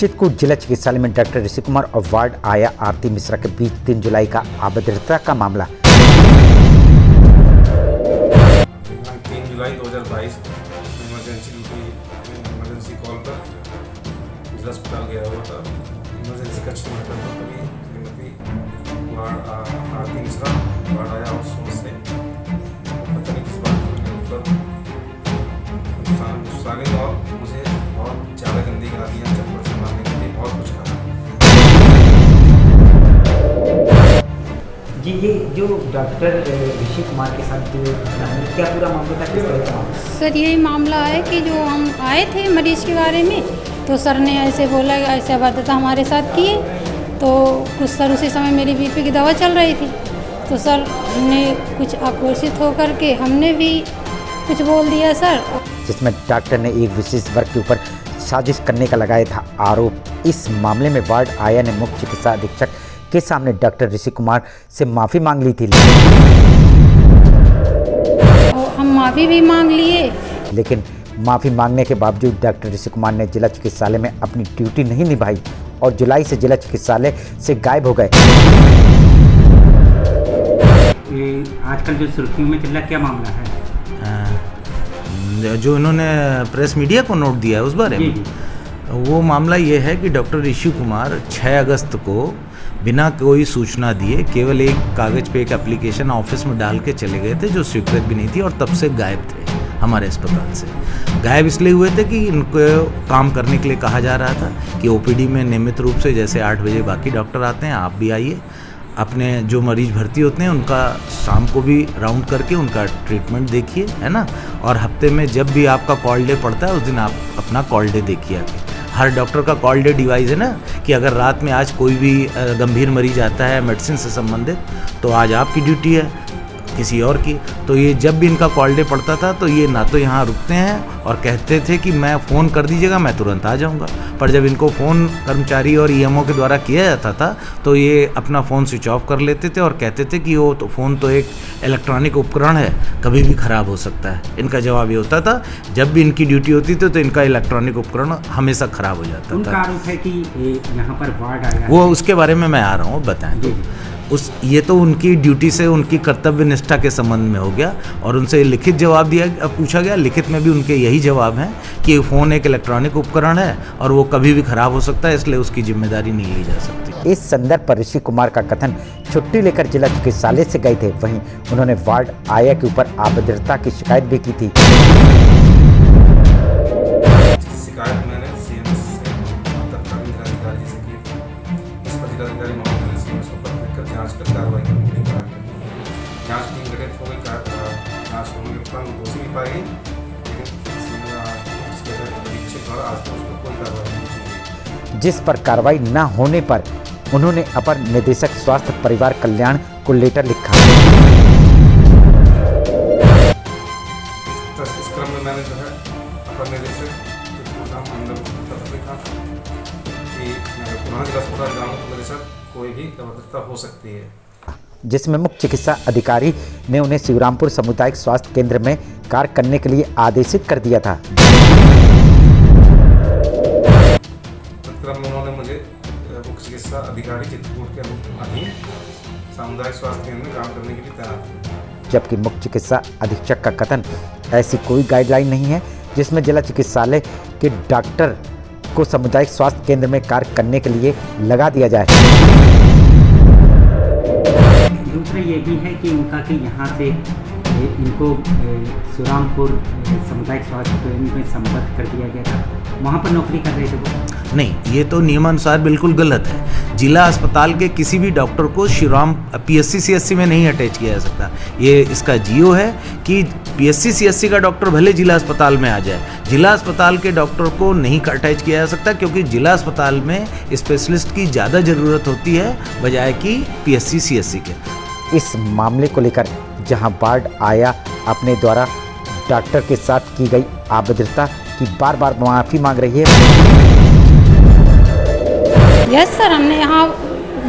चित्रकूट जिला चिकित्सालय में डॉक्टर ऋषि कुमार और वार्ड आया आरती मिश्रा के बीच 3 जुलाई का अभद्रता का मामला। 3 जुलाई 2022 इमरजेंसी कॉल पर जिला अस्पताल गया हुआ था। इमरजेंसी कक्ष में तभी श्रीमती वार्ड आरती मिश्रा वार्ड आया आउटसोर्स से पता नहीं किस बात पर गुस्सा गई और मुझे बहुत ज़्यादा गंदी गालियाँ चप्पल से मारने के लिए बहुत कुछ कहा। जी, ये जो डॉक्टर ऋषि कुमार के साथ जो क्या पूरा मामला था, किस तरह का? सर यही मामला है कि जो हम आए थे मरीज के बारे में, तो सर ने ऐसे बोला, ऐसे अभद्रता हमारे साथ किए। तो कुछ सर उसी समय मेरी बीपी की दवा चल रही थी, तो सर ने कुछ आक्रोशित होकर के हमने भी कुछ बोल दिया सर, जिसमें डॉक्टर ने एक विशेष वर्ग के ऊपर साजिश करने का लगाया था आरोप। इस मामले में वार्ड आया ने मुख्य चिकित्सा अधीक्षक के सामने डॉक्टर ऋषि कुमार से माफ़ी मांग ली थी, और हम माफ़ी भी मांग लिए। लेकिन माफ़ी मांगने के बावजूद डॉक्टर ऋषि कुमार ने जिला चिकित्सालय में अपनी ड्यूटी नहीं निभाई और जुलाई से जिला चिकित्सालय से गायब हो गए। आजकल जो सुर्खियों में चल रहा क्या मामला है? जो इन्होंने प्रेस मीडिया को नोट दिया है उस बारे में, वो मामला ये है कि डॉक्टर ऋषि कुमार 6 अगस्त को बिना कोई सूचना दिए केवल एक कागज़ पे एक एप्लीकेशन ऑफिस में डाल के चले गए थे, जो स्वीकृत भी नहीं थी, और तब से गायब थे हमारे अस्पताल से। गायब इसलिए हुए थे कि इनको काम करने के लिए कहा जा रहा था कि ओपीडी में नियमित रूप से जैसे 8 बजे बाकी डॉक्टर आते हैं, आप भी आइए, अपने जो मरीज भर्ती होते हैं उनका शाम को भी राउंड करके उनका ट्रीटमेंट देखिए, है ना। और हफ्ते में जब भी आपका कॉल डे पड़ता है उस दिन आप अपना कॉल डे देखिए आके। हर डॉक्टर का कॉल डे डिवाइस है ना, कि अगर रात में आज कोई भी गंभीर मरीज आता है मेडिसिन से संबंधित, तो आज आपकी ड्यूटी है, किसी और की। तो ये जब भी इनका कॉल डे पड़ता था तो ये ना तो यहाँ रुकते हैं और कहते थे कि मैं फ़ोन कर दीजिएगा, मैं तुरंत आ जाऊँगा, पर जब इनको फ़ोन कर्मचारी और ईएमओ के द्वारा किया जाता था तो ये अपना फ़ोन स्विच ऑफ कर लेते थे और कहते थे कि वो तो फ़ोन तो एक इलेक्ट्रॉनिक उपकरण है, कभी भी ख़राब हो सकता है। इनका जवाब ये होता था, जब भी इनकी ड्यूटी होती थी तो इनका इलेक्ट्रॉनिक उपकरण हमेशा ख़राब हो जाता था। उनका आरोप है कि यहाँ पर वार्ड आया, वो उसके बारे में मैं आ रहा हूँ, बताएं तो। ये तो उनकी ड्यूटी से उनकी कर्तव्य निष्ठा के संबंध में हो गया, और उनसे लिखित जवाब पूछा गया। लिखित में भी उनके यही जवाब हैं कि फ़ोन एक इलेक्ट्रॉनिक उपकरण है और वो कभी भी खराब हो सकता है, इसलिए उसकी जिम्मेदारी नहीं ली जा सकती। इस संदर्भ पर ऋषि कुमार का कथन छुट्टी लेकर जिला चिकित्सालय से गए थे। वहीं उन्होंने वार्ड आया के ऊपर अभद्रता की शिकायत भी की थी। शिकायत मैंने सीएमएस से तत्कालीन जिलाधिकारी से की थी। इस पर जिलाधिकारी महोदय ने सीएमएस को पत्र लिखकर जांच कर कार्रवाई करने के लिए कहा गया। जांच टीम गठित हो गई, जांच होने के उपरांत दोषी भी पाई गई, लेकिन अधीक्षक द्वारा आज तक उस पर कोई कार्रवाई नहीं की गई। जिस पर कार्रवाई न होने पर उन्होंने अपर निदेशक स्वास्थ्य परिवार कल्याण को लेटर लिखा। इस क्रम में मैंने जो है अपर निदेशक पत्र लिखा कि मैं पुनः जिला अस्पताल जाऊँ तो मेरे साथ कोई भी अभद्रता हो सकती है, जिसमें मुख्य चिकित्सा अधिकारी ने उन्हें शिवरामपुर सामुदायिक स्वास्थ्य केंद्र में कार्य करने के लिए आदेशित कर दिया था। क्रम में उन्होंने मुझे मुख्य चिकित्सा अधिकारी चित्रकूट के अधीन सामुदायिक स्वास्थ्य केंद्र में काम करने के लिए तैनात किया। जबकि मुख्य चिकित्सा अधीक्षक का कथन ऐसी कोई गाइडलाइन नहीं है जिसमें जिला चिकित्सालय के डॉक्टर को सामुदायिक स्वास्थ्य केंद्र में कार्य करने के लिए लगा दिया जाए। दूसरा ये भी है कि उनका कि यहाँ से इनको शिवरामपुर सामुदायिक स्वास्थ्य केंद्र में संबद्ध कर दिया गया था, वहाँ पर नौकरी कर रहे थे वो। नहीं, ये तो नियमानुसार बिल्कुल गलत है। जिला अस्पताल के किसी भी डॉक्टर को शिवराम पीएससी सीएससी में नहीं अटैच किया जा सकता। ये इसका जियो है कि पीएससी सीएससी का डॉक्टर भले जिला अस्पताल में आ जाए, जिला अस्पताल के डॉक्टर को नहीं अटैच किया जा सकता, क्योंकि जिला अस्पताल में स्पेशलिस्ट की ज़्यादा ज़रूरत होती है बजाय कि पीएससी सीएससी के। इस मामले को लेकर जहां वार्ड आया अपने द्वारा डॉक्टर के साथ की गई अभद्रता की बार बार माफ़ी मांग रही है। यस सर, हमने यहाँ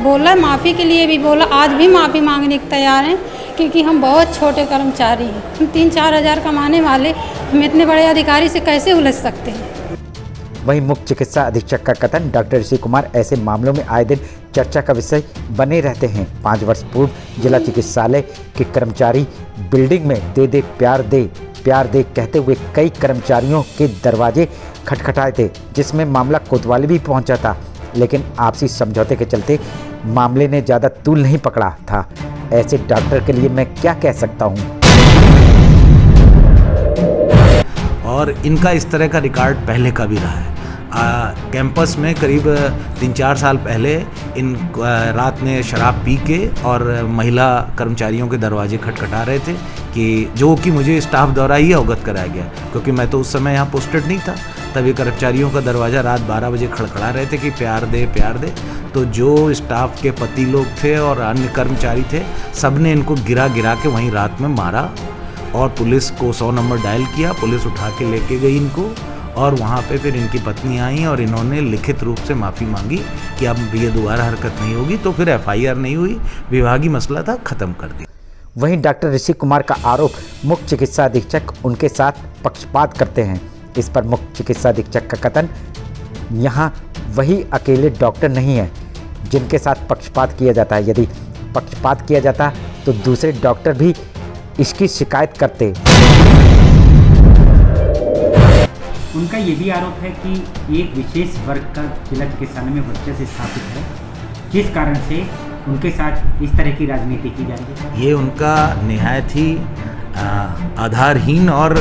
बोला, माफ़ी के लिए भी बोला, आज भी माफ़ी मांगने को तैयार हैं, क्योंकि हम बहुत छोटे कर्मचारी हैं। हम 3-4 हज़ार कमाने वाले, हम इतने बड़े अधिकारी से कैसे उलझ सकते हैं। वहीं मुख्य चिकित्सा अधीक्षक का कथन, डॉक्टर ऋषि कुमार ऐसे मामलों में आए दिन चर्चा का विषय बने रहते हैं। 5 वर्ष पूर्व जिला चिकित्सालय के कर्मचारी बिल्डिंग में दे प्यार दे कहते हुए कई कर्मचारियों के दरवाजे खटखटाए थे, जिसमें मामला कोतवाली भी पहुंचा था, लेकिन आपसी समझौते के चलते मामले ने ज़्यादा तूल नहीं पकड़ा था। ऐसे डॉक्टर के लिए मैं क्या कह सकता हूं? और इनका इस तरह का रिकॉर्ड पहले का भी रहा है। कैंपस में करीब 3-4 साल पहले इन रात में शराब पी के और महिला कर्मचारियों के दरवाजे खटखटा रहे थे कि मुझे स्टाफ द्वारा ही अवगत कराया गया, क्योंकि मैं तो उस समय यहाँ पोस्टेड नहीं था। तभी कर्मचारियों का दरवाज़ा रात 12 बजे खड़खड़ा रहे थे कि प्यार दे। तो जो स्टाफ के पति लोग थे और अन्य कर्मचारी थे, सब ने इनको गिरा के वहीं रात में मारा और पुलिस को 100 नंबर डायल किया। पुलिस उठा के लेके गई इनको और वहाँ पे फिर इनकी पत्नी आई और इन्होंने लिखित रूप से माफ़ी मांगी कि अब ये दोबारा हरकत नहीं होगी। तो फिर FIR नहीं हुई, विभागीय मसला था, ख़त्म कर दिया। वहीं डॉक्टर ऋषि कुमार का आरोप, मुख्य चिकित्सा अधीक्षक उनके साथ पक्षपात करते हैं। इस पर मुख्य चिकित्सा अधीक्षक का कथन, यहाँ वही अकेले डॉक्टर नहीं है जिनके साथ पक्षपात किया जाता है। यदि पक्षपात किया जाता तो दूसरे डॉक्टर भी इसकी शिकायत करते। उनका ये भी आरोप है कि एक विशेष वर्ग का जिला चिकित्सालय में वर्चस्व स्थापित है, जिस कारण से उनके साथ इस तरह की राजनीति की जा रही है। ये उनका निहायत ही आधारहीन और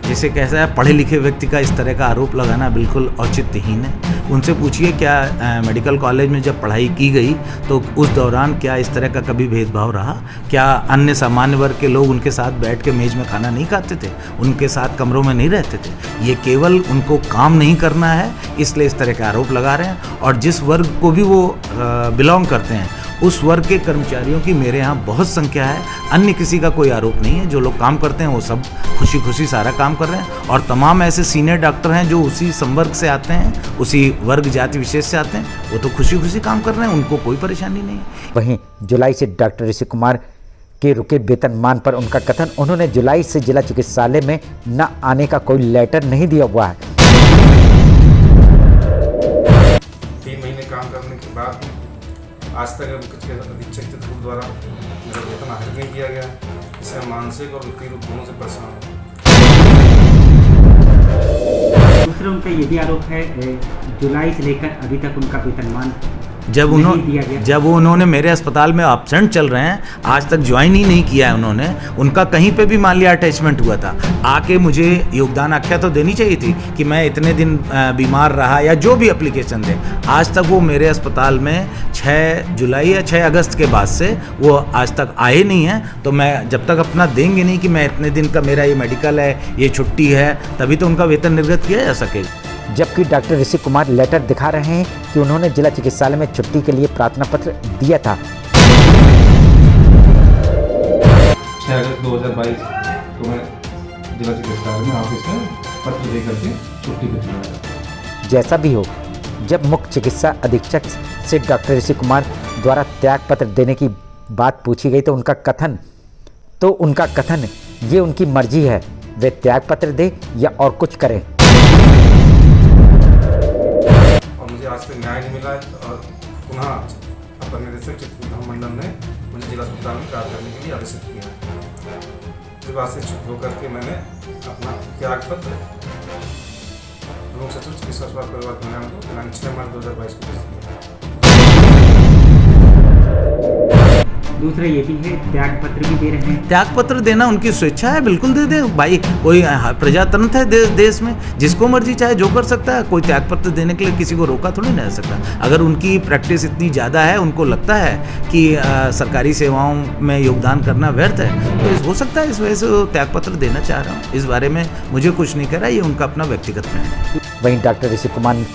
जिसे कैसा है पढ़े लिखे व्यक्ति का इस तरह का आरोप लगाना बिल्कुल औचित्यहीन है। उनसे पूछिए क्या मेडिकल कॉलेज में जब पढ़ाई की गई तो उस दौरान क्या इस तरह का कभी भेदभाव रहा? क्या अन्य सामान्य वर्ग के लोग उनके साथ बैठ के मेज में खाना नहीं खाते थे, उनके साथ कमरों में नहीं रहते थे? ये केवल उनको काम नहीं करना है, इसलिए इस तरह के आरोप लगा रहे हैं। और जिस वर्ग को भी वो बिलोंग करते हैं, उस वर्ग के कर्मचारियों की मेरे यहाँ बहुत संख्या है। अन्य किसी का कोई आरोप नहीं है। जो लोग काम करते हैं वो सब खुशी सारा काम कर रहे हैं और तमाम ऐसे सीनियर डॉक्टर हैं जो उसी संवर्ग से आते हैं, उसी वर्ग जाति विशेष से आते हैं, वो तो खुशी काम कर रहे हैं, उनको कोई परेशानी नहीं है। वहीं जुलाई से डॉक्टर ऋषि कुमार के रुके वेतनमान पर उनका कथन, उन्होंने जुलाई से जिला चिकित्सालय में न आने का कोई लेटर नहीं दिया हुआ है। 3 महीने काम करने के बाद आज तक अधीक्षक के थ्रू द्वारा मेरा वेतन हासिल नहीं किया गया। इससे मानसिक और वित्तीय रूप दोनों से परेशान हूँ। दूसरा उनका ये भी आरोप है, जुलाई से लेकर अभी तक उनका वेतनमान जब उन्होंने मेरे अस्पताल में एब्सेंट चल रहे हैं, आज तक ज्वाइन ही नहीं किया है उन्होंने। उनका कहीं पे भी मान लिया अटैचमेंट हुआ था, आके मुझे योगदान आख्या तो देनी चाहिए थी कि मैं इतने दिन बीमार रहा या जो भी एप्लीकेशन दे। आज तक वो मेरे अस्पताल में 6 जुलाई या 6 अगस्त के बाद से वो आज तक आए नहीं हैं। तो मैं जब तक अपना देंगे नहीं कि मैं इतने दिन का मेरा ये मेडिकल है, ये छुट्टी है, तभी तो उनका वेतन निर्गत किया जा सकेगा। जबकि डॉक्टर ऋषि कुमार लेटर दिखा रहे हैं कि उन्होंने जिला चिकित्सालय में छुट्टी के लिए प्रार्थना पत्र दिया था। 6 अगस्त 2022 को मैं जिला चिकित्सालय में ऑफिस में पत्र दे करके छुट्टी पर चला गया। जैसा भी हो, जब मुख्य चिकित्सा अधीक्षक से डॉक्टर ऋषि कुमार द्वारा त्याग पत्र देने की बात पूछी गई तो उनका कथन ये उनकी मर्जी है, वे त्याग पत्र दे या और कुछ करें। और मुझे आज तक न्याय नहीं मिला और पुनः अपर निदेशक चित्रकूट मंडल ने मुझे जिला अस्पताल में कार्य करने के लिए आदेशित किया। इस बात से चुप होकर के मैंने अपना त्याग पत्र प्रमुख सचिव चिकित्सा स्वास्थ्य परिवार कल्याण को 6 मार्च 2022 को भेज दिया। दूसरा ये भी है, त्याग पत्र भी दे रहे हैं। त्याग पत्र देना उनकी स्वेच्छा है, बिल्कुल दे दे भाई। कोई प्रजातंत्र है देश में, जिसको मर्जी चाहे जो कर सकता है। कोई त्याग पत्र देने के लिए किसी को रोका थोड़ी नहीं जा सकता। अगर उनकी प्रैक्टिस इतनी ज़्यादा है, उनको लगता है कि सरकारी सेवाओं में योगदान करना व्यर्थ है, तो हो सकता है इस वजह से वो त्याग पत्र देना चाह रहा हूँ। इस बारे में मुझे कुछ नहीं कह रहा, ये उनका अपना व्यक्तिगत निर्णय है। वहीं डॉक्टर ऋषि कुमार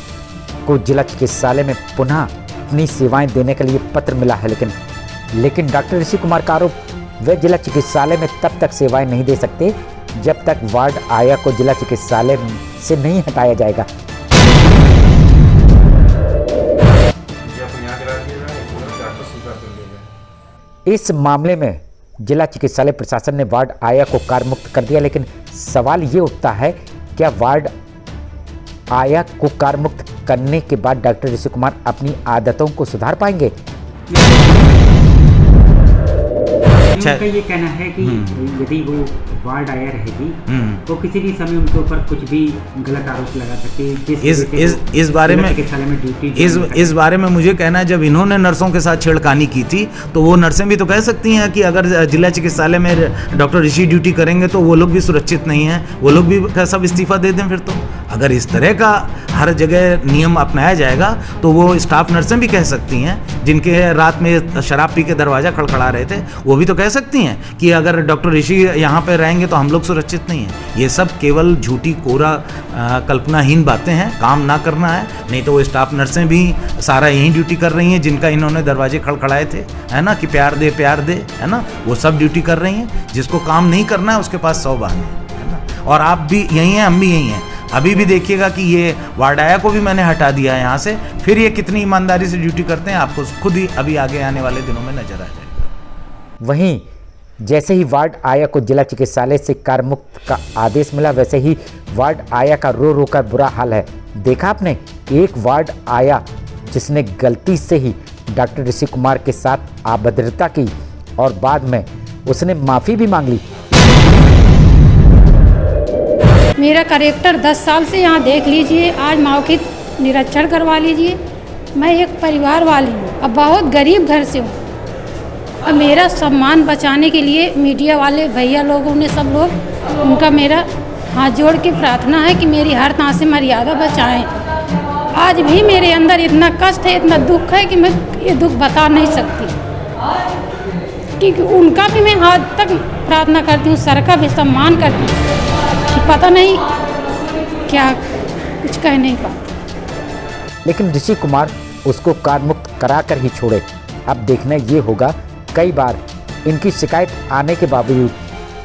को जिला चिकित्सालय में पुनः अपनी सेवाएं देने के लिए पत्र मिला है, लेकिन डॉक्टर ऋषि कुमार का आरोप, वे जिला चिकित्सालय में तब तक सेवाएं नहीं दे सकते जब तक वार्ड आया को जिला चिकित्सालय से नहीं हटाया जाएगा। इस मामले में जिला चिकित्सालय प्रशासन ने वार्ड आया को कार्य मुक्त कर दिया, लेकिन सवाल ये उठता है क्या वार्ड आया को कारमुक्त करने के बाद डॉक्टर ऋषि कुमार अपनी आदतों को सुधार पाएंगे? उनका ये कहना है कि यदि वो वार्ड आया रहेगी तो किसी भी समय उनके ऊपर कुछ भी गलत आरोप लगा सकती है। इस बारे में मुझे कहना है, जब इन्होंने नर्सों के साथ छेड़खानी की थी तो वो नर्सें भी तो कह सकती हैं कि अगर जिला चिकित्सालय में डॉक्टर ऋषि ड्यूटी करेंगे तो वो लोग भी सुरक्षित नहीं हैं, वो लोग भी सब इस्तीफा दे दें। फिर तो अगर इस तरह का हर जगह नियम अपनाया जाएगा तो वो स्टाफ नर्सें भी कह सकती हैं, जिनके रात में शराब पी के दरवाज़ा खड़खड़ा रहे थे, वो भी तो कह सकती हैं कि अगर डॉक्टर ऋषि यहाँ पे रहेंगे तो हम लोग सुरक्षित नहीं हैं। ये सब केवल झूठी कोरा कल्पनाहीन बातें हैं, काम ना करना है। नहीं तो वो स्टाफ नर्सें भी सारा यहीं ड्यूटी कर रही हैं, जिनका इन्होंने दरवाजे खड़खड़ाए थे, है ना, कि प्यार दे, है ना, वो सब ड्यूटी कर रही हैं। जिसको काम नहीं करना है उसके पास 100 बहाने, है ना। और आप भी यहीं हैं, हम भी यहीं हैं। अभी भी देखिएगा कि ये वार्डाया को भी मैंने हटा दिया है यहाँ से, फिर ये कितनी ईमानदारी से ड्यूटी करते हैं आपको खुद ही अभी आगे आने वाले दिनों में नजर आ जाएगा। वहीं जैसे ही वार्ड आया को जिला चिकित्सालय से कारमुक्त का आदेश मिला, वैसे ही वार्ड आया का रो रो कर बुरा हाल है। देखा आपने, एक वार्ड आया जिसने गलती से ही डॉक्टर ऋषि कुमार के साथ अभद्रता की और बाद में उसने माफ़ी भी मांग ली। मेरा करेक्टर 10 साल से यहाँ देख लीजिए, आज मौखिक निरीक्षण करवा लीजिए। मैं एक परिवार वाली हूँ, अब बहुत गरीब घर से हूँ। अब मेरा सम्मान बचाने के लिए मीडिया वाले भैया लोगों ने, सब लोग, उनका मेरा हाथ जोड़ के प्रार्थना है कि मेरी हर तरह से मर्यादा बचाएं। आज भी मेरे अंदर इतना कष्ट है, इतना दुख है कि मैं ये दुख बता नहीं सकती, क्योंकि उनका भी मैं हाथ तक प्रार्थना करती हूँ, सर का भी सम्मान करती हूँ। पता नहीं क्या, कुछ कह नहीं पाती। लेकिन ऋषि कुमार उसको कारमुक्त कराकर ही छोड़े। अब देखना ये होगा, कई बार इनकी शिकायत आने के बावजूद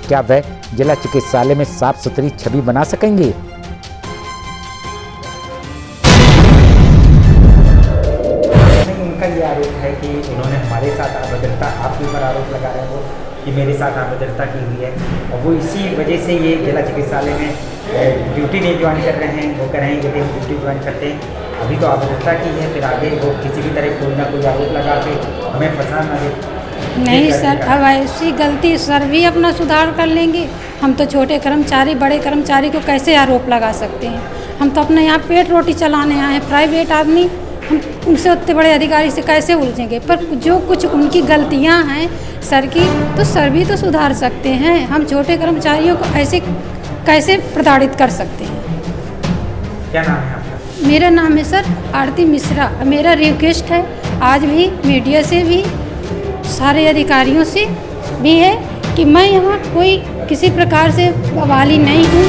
क्या वह जिला चिकित्सालय में साफ सुथरी छवि बना सकेंगे। उनका ये आरोप है कि उन्होंने हमारे साथ अभद्रता, आपके ऊपर आरोप लगा रहे हैं वो कि मेरे साथ अभद्रता की हुई है, और वो इसी वजह से ये जिला चिकित्सालय में ड्यूटी नहीं ज्वाइन कर रहे हैं। वो कह रहे हैं यदि हम ड्यूटी ज्वाइन करते हैं, अभी तो अभद्रता की है, फिर आगे वो किसी भी तरह कोई ना कोई आरोप लगा के हमें फंसा ना दे। नहीं सर, अब ऐसी गलती सर भी अपना सुधार कर लेंगे। हम तो छोटे कर्मचारी, बड़े कर्मचारी को कैसे आरोप लगा सकते हैं? हम तो अपने यहाँ पेट रोटी चलाने आए हैं, प्राइवेट आदमी, हम उनसे उतने बड़े अधिकारी से कैसे उलझेंगे? पर जो कुछ उनकी गलतियाँ हैं सर की, तो सर भी तो सुधार सकते हैं। हम छोटे कर्मचारियों को ऐसे कैसे प्रताड़ित कर सकते हैं? क्या नाम है आपका? मेरा नाम है सर आरती मिश्रा। मेरा रिक्वेस्ट है आज भी मीडिया से भी, सारे अधिकारियों से भी है कि मैं यहाँ कोई किसी प्रकार से बवाली नहीं हूँ।